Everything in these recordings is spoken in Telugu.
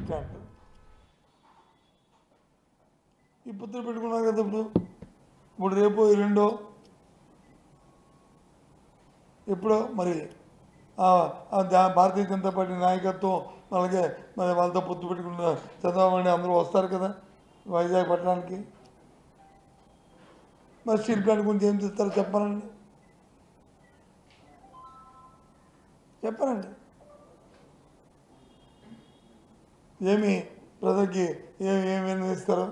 స్టాండ్. ఈ పొత్తులు పెట్టుకున్నారు కదా ఇప్పుడు రేపు రెండో ఎప్పుడో మరి భారతీయ జనతా పార్టీ నాయకత్వం అలాగే మరి వాళ్ళతో పొత్తు పెట్టుకున్న చంద్రబాబు నాయుడు అందరూ వస్తారు కదా వైజాగ్ పట్టణానికి. మరి స్టీల్ ప్లాంట్ గురించి ఏం చేస్తారో చెప్పానండి, చెప్పానండి. ఏమి ప్రజలకి ఏమేమి ఇస్తారో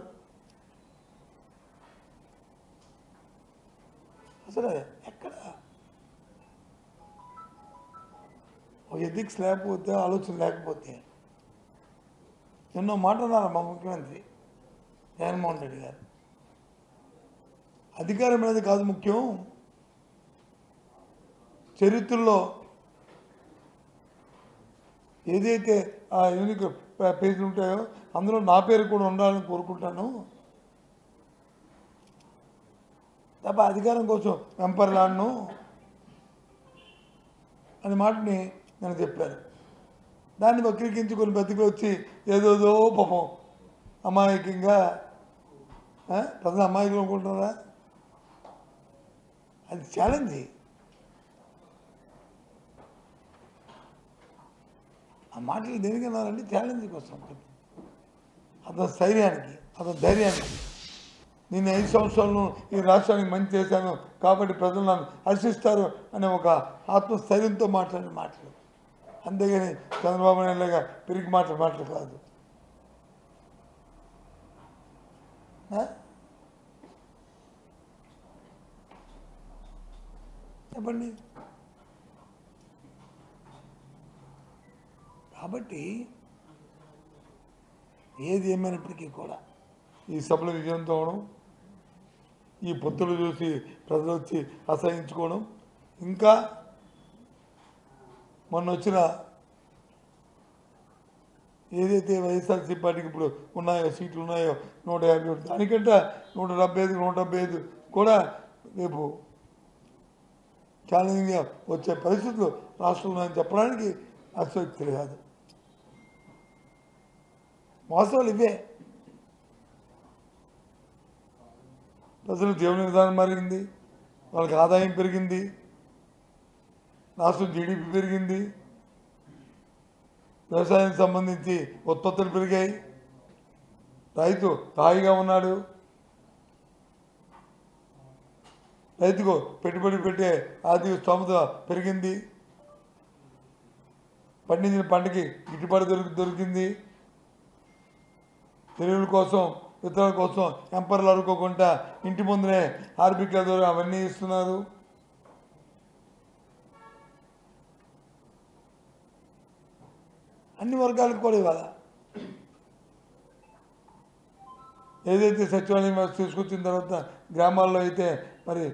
అసలు ఎక్కడ ఒక ఎథిక్స్ లేకపోతే ఆలోచన లేకపోతే ఎన్నో మాట అన్నారు మా ముఖ్యమంత్రి జగన్మోహన్ రెడ్డి గారు. అధికారం అనేది కాదు ముఖ్యం, చరిత్రలో ఏదైతే ఆ యూనిక్ పేజీలు ఉంటాయో అందులో నా పేరు కూడా ఉండాలని కోరుకుంటాను తప్ప అధికారం కోసం వెంపర్లాడను అనే మాటని నేను చెప్పాను. దాన్ని వక్రీకరించుకొని బతికి వచ్చి ఏదోదో పాపం అమాయకంగా ప్రజలు అమాయకులు అనుకుంటున్నారా? అది ఛాలెంజ్. ఆ మాటలు దేనికన్నారంటే ఛాలెంజ్ కోసం, అతని స్థైర్యానికి, అతని ధైర్యానికి. నేను 5 సంవత్సరాలను ఈ రాష్ట్రానికి మంచి చేశాను కాబట్టి ప్రజలు నన్ను హర్షిస్తారు అనే ఒక ఆత్మస్థైర్యంతో మాట్లాడిన మాటలు, అంతేగాని చంద్రబాబు నాయుడులాగా పిరికి మాటలు కాదు. చెప్పండి. కాబట్టి ఏది ఏమైనప్పటికీ కూడా ఈ సభలో విజయంతో అవడం, ఈ పొత్తులు చూసి ప్రజలు వచ్చి అసహించుకోవడం, ఇంకా మొన్న వచ్చిన ఏదైతే వైఎస్ఆర్సీ పార్టీకి ఇప్పుడు ఉన్నాయో సీట్లు ఉన్నాయో 151, దానికంటే 175 కూడా రేపు ఛాలెంజింగ్గా వచ్చే పరిస్థితులు రాష్ట్రంలో అని చెప్పడానికి అసక్తి కాదు. వాస్తవాలు ఇవే. ప్రజలు జీవన విధానం మారింది, వాళ్ళకి ఆదాయం పెరిగింది, రాష్ట్రం జీడిపి పెరిగింది, వ్యవసాయానికి సంబంధించి ఉత్పత్తులు పెరిగాయి, రైతు హాయిగా ఉన్నాడు, రైతుకు పెట్టుబడి పెట్టే ఆర్థిక స్తోమత పెరిగింది, పండించిన పంటకి గిట్టుబాటు దొరికింది, ఎరువుల కోసం విత్తనాల కోసం ఎంపర్లు అడుకోకుండా ఇంటి ముందునే ఆర్బిక్ల ద్వారా అవన్నీ ఇస్తున్నారు. అన్ని వర్గాలకు కూడా ఇవాళ ఏదైతే సచివాలయం వ్యవస్థ తీసుకొచ్చిన తర్వాత గ్రామాల్లో అయితే మరి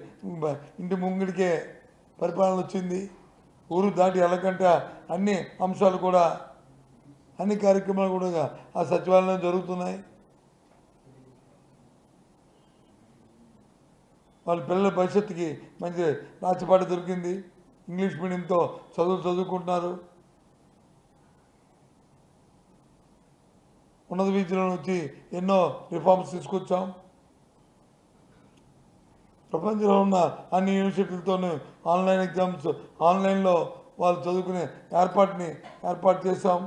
ఇంటి ముంగిడికే పరిపాలన వచ్చింది. ఊరు దాటి వెళ్ళకంటే అన్ని అంశాలు కూడా, అన్ని కార్యక్రమాలు కూడా ఆ సచివాలయం జరుగుతున్నాయి. వాళ్ళ పిల్లల భవిష్యత్తుకి మంచి రాచిపాట దొరికింది, ఇంగ్లీష్ మీడియంతో చదువుకుంటున్నారు. ఉన్నత విద్యలో వచ్చి ఎన్నో రిఫార్మ్స్ తీసుకొచ్చాం. ప్రపంచంలో ఉన్న అన్ని యూనివర్సిటీలతోనూ ఆన్లైన్ ఎగ్జామ్స్, ఆన్లైన్లో వాళ్ళు చదువుకునే ఏర్పాటు చేశాం.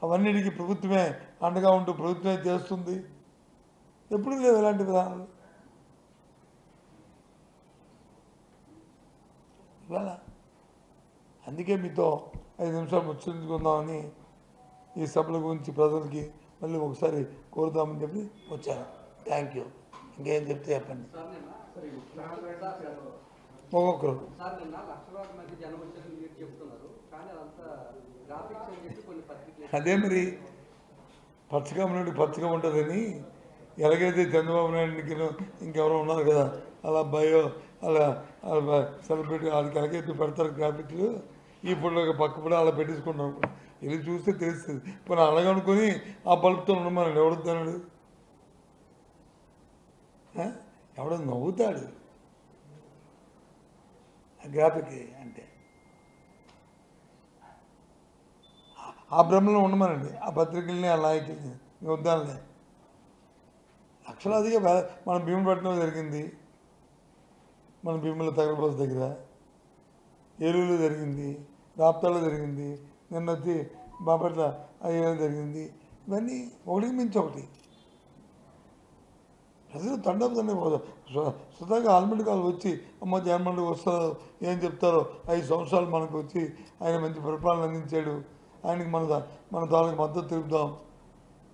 అవన్నిటికీ ప్రభుత్వమే అండగా ఉంటూ ప్రభుత్వమే చేస్తుంది. ఎప్పుడు లేవు ఎలాంటి విధానాలు. ఇవాళ అందుకే మీతో 5 నిమిషాలు ముచ్చరించుకుందామని ఈ సభల గురించి ప్రజలకి మళ్ళీ ఒకసారి కోరుదామని చెప్పి వచ్చాను. Thank you. ఇంకేం చెప్తే చెప్పండి. ఒక్కొక్కరు అదే మరి పచ్చగా ఉంటుందని ఎలాగైతే చంద్రబాబు నాయుడికి ఇంకెవరో ఉన్నారు కదా అలా అలా సెలబ్రిటీ వాళ్ళకి ఎలాగైతే పెడతారు గ్రాఫిక్స్, ఈ ఫోటో పక్క ఫోటో అలా పెట్టేసుకుంటాం. ఇది చూస్తే తెలుస్తుంది. ఇప్పుడు అలాగనుకొని ఆ బల్బ్తో ఉండమని ఎవడుతున్నాడు, ఎవడో నవ్వుతాడు గ్రాఫిక్ అంటే. ఆ భ్రమలో ఉండమనండి ఆ పత్రికల్ని ఆ నాయకుల్ని మీ వద్దాలనే లక్షలాదిగా మన భీమపట్నం జరిగింది, మన భీముల తగరబోస దగ్గర, ఏలూరులో జరిగింది, రాప్తాలో జరిగింది, నిన్న వచ్చి బాపట్ల అయ్యేలో జరిగింది. ఇవన్నీ ఒకటికి మించి ఒకటి ప్రజలు తండపోతారు. స్వతహాగా ఆల్మండ్ కాలు వచ్చి అమ్మ జగన్మోహన్ వస్తారు ఏం చెప్తారో 5 సంవత్సరాలు మనకు వచ్చి ఆయన మంచి పరిపాలన అందించాడు, ఆయనకి మన తాలూకు మద్దతు తెలుపుదాం,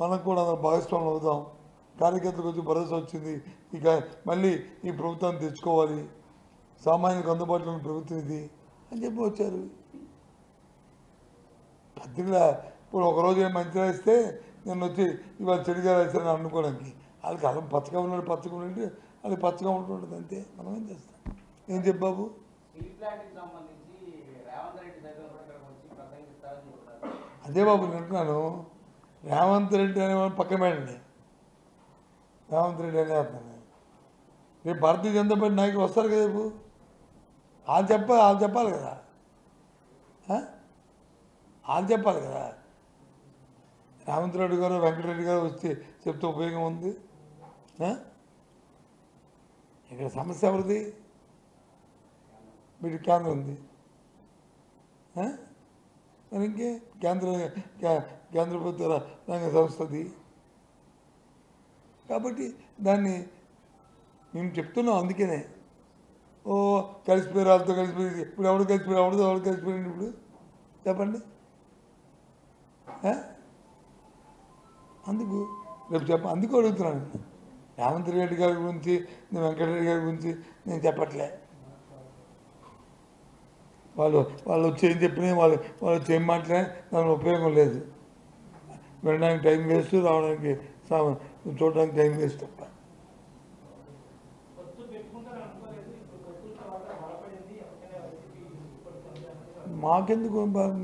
మనకు కూడా భాగస్వాములు అవుదాం, కార్యకర్తలకు వచ్చి భరోసా వచ్చింది, ఇక మళ్ళీ ఈ ప్రభుత్వాన్ని తెచ్చుకోవాలి, సామాన్యులకు అందుబాటులో ఉన్న ప్రభుత్వం ఇది అని చెప్పి వచ్చారు. పత్రికల ఇప్పుడు ఒకరోజు ఏం మంచిగా ఇస్తే నేను వచ్చి ఇవాళ చెడుగా రాశారని అనుకోవడానికి వాళ్ళకి అలా పచ్చగా ఉన్నాడు వాళ్ళకి పచ్చగా ఉంటుంటుంది అంతే. మనం ఏం చేస్తాం? ఏం చెప్పావు? అదే బాబు నేను అంటున్నాను, రేవంత్ రెడ్డి అనేవాడు పక్కన పెట్టండి, రేవంత్ రెడ్డి అనేస్తున్నాను. రేపు భారతీయ జనతా పార్టీ నాయకులు వస్తారు కదా, రేపు వాళ్ళు చెప్పాలి కదా, వాళ్ళు చెప్పాలి కదా. రేవంత్ రెడ్డి గారు వెంకటరెడ్డి గారు వచ్చి చెప్తే ఉపయోగం ఉంది? ఇక్కడ సమస్య ఎవరిది? వీటి కేంద్రం ఉంది, ఇంకే కేంద్ర ప్రభుత్వ రంగ సంస్థది. కాబట్టి దాన్ని మేము చెప్తున్నాం. అందుకనే కలిసిపోయి వాళ్ళతో కలిసిపోయి ఇప్పుడు ఎవడు కలిసిపోయింది ఇప్పుడు చెప్పండి. అందుకు రేపు అందుకు అడుగుతున్నాను. రేవంత్ రెడ్డి గారి గురించి వెంకటరెడ్డి గారి గురించి నేను చెప్పట్లే. వాళ్ళు వచ్చి ఏం చెప్పినా వాళ్ళు వచ్చి ఏం మాట్లాడినా దాని ఉపయోగం లేదు. వెళ్ళడానికి టైం వేస్ట్, రావడానికి చూడడానికి టైం వేస్ట్ తప్ప. మాకెందుకు?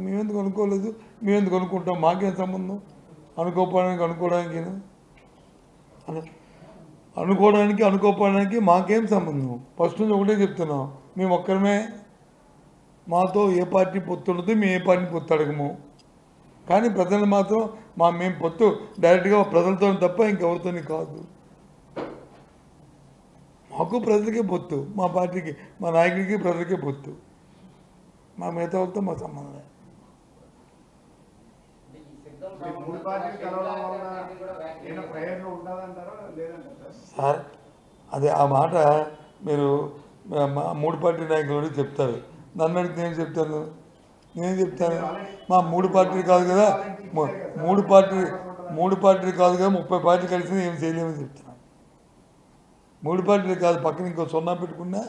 మేమెందుకు అనుకోలేదు, మేమెందుకు అనుకుంటాం? మాకేం సంబంధం? అనుకోవడానికి మాకేం సంబంధం? ఫస్ట్ నుంచి ఒకటే చెప్తున్నాం, మేము ఒక్కరమే, మాతో ఏ పార్టీ పొత్తు ఉండదు, మేము ఏ పార్టీ పొత్తు అడగము. కానీ ప్రజలు మాత్రం మేము పొత్తు డైరెక్ట్గా ప్రజలతో తప్ప ఇంకెవరితో కాదు. మాకు ప్రజలకే పొత్తు, మా పార్టీకి మా నాయకుడికి ప్రజలకే పొత్తు, మా మిగతా వాళ్ళతో మా సంబంధం లేదు. సార్ అదే ఆ మాట మీరు 3 పార్టీ నాయకులు చెప్తారు, నన్ను అడిగితే నేను చెప్తాను. మా 3 పార్టీలు కాదు కదా, 3 పార్టీలు కాదు కదా, 30 పార్టీలు కలిసి ఏం చేయలేమని చెప్తున్నాను. 3 పార్టీలు కాదు, పక్కన ఇంకో 0 పెట్టుకున్నా